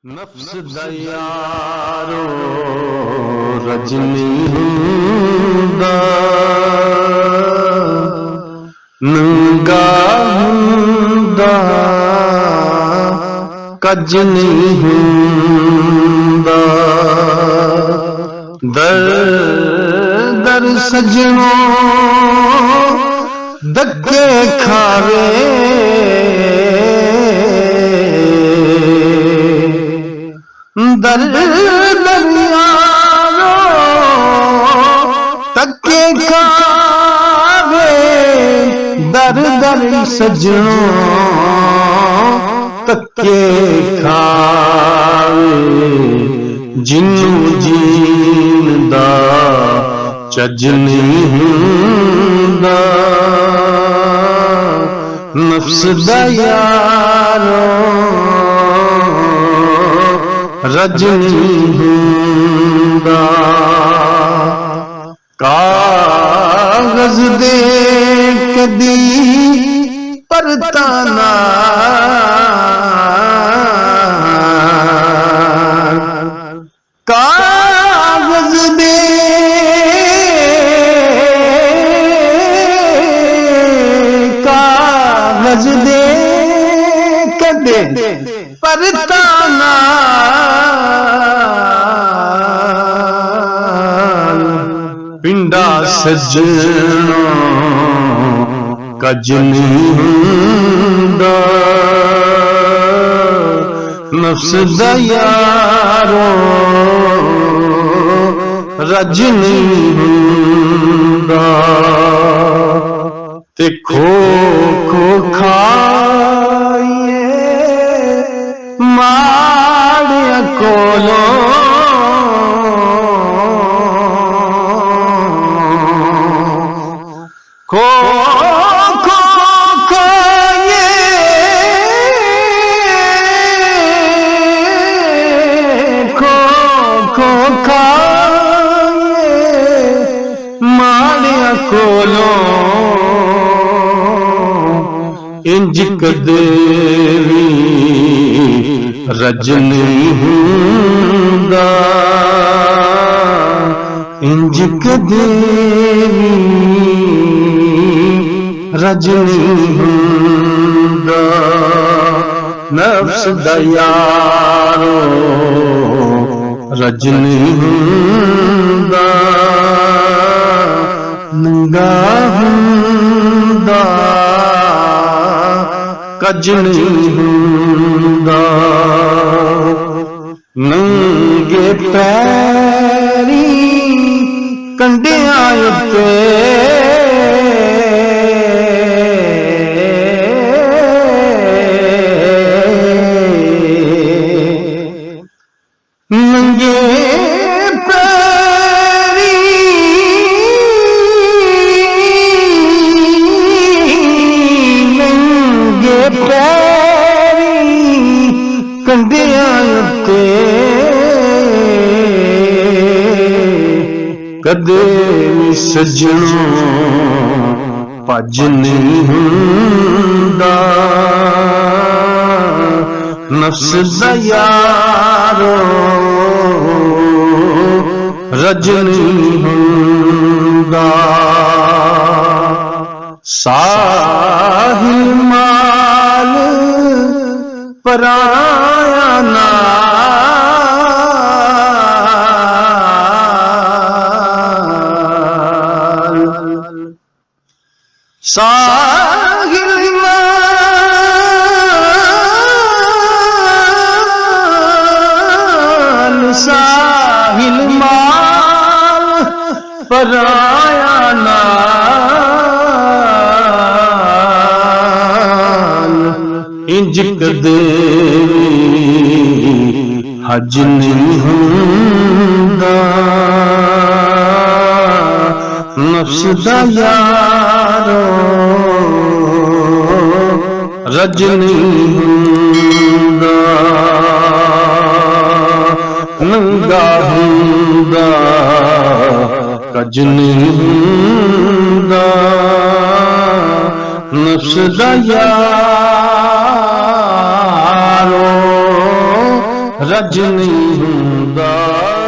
नफ्स दा यारो रजनी हुंदा नंगा हुंदा कज नहीं हुंदा दर दर सजनों धक्के खावे दर दरियारो धक्के खावे दर दर सजनों धक्के खावे जिन्नू जीन दा चज नहीं हुंदा नफ्स दा यारो रजनी हुंदा कागज दे कदी परताना कागज दे कागज दे कदे परताना पिंडा सजनों कज नहीं हुंदा नफ्स दा यारो रज नहीं हुंदा ते खो खो खाइए माड़िया कोलों खो खो खाइए खो खो खाइए माड़िया कोलों इंज कदे भी रज नहीं हुंदा इंज कदे भी रज नहीं हुंदा नफ्स दा यारो रज नहीं हुंदा नंगा हुंदा कज नहीं हुंदा नंगे पैरी कंडियां उत्ते नंगे पैरी नंगे पैरी कंडियां उत्ते कदे सजनों भज नहीं हुंदा नफ्स दा यारो रज नहीं हुंदा साहिल माल पराया ना साहिल माल साहिल माल पराया नाल इंज कदे हज नहीं हुंदा नफ्स दा यारो रज नहीं हुंदा नंगा हुंदा कज नहीं हुंदा नफ्स दा यारो ਰਜ ਨਹੀਂ ਹੁੰਦਾ।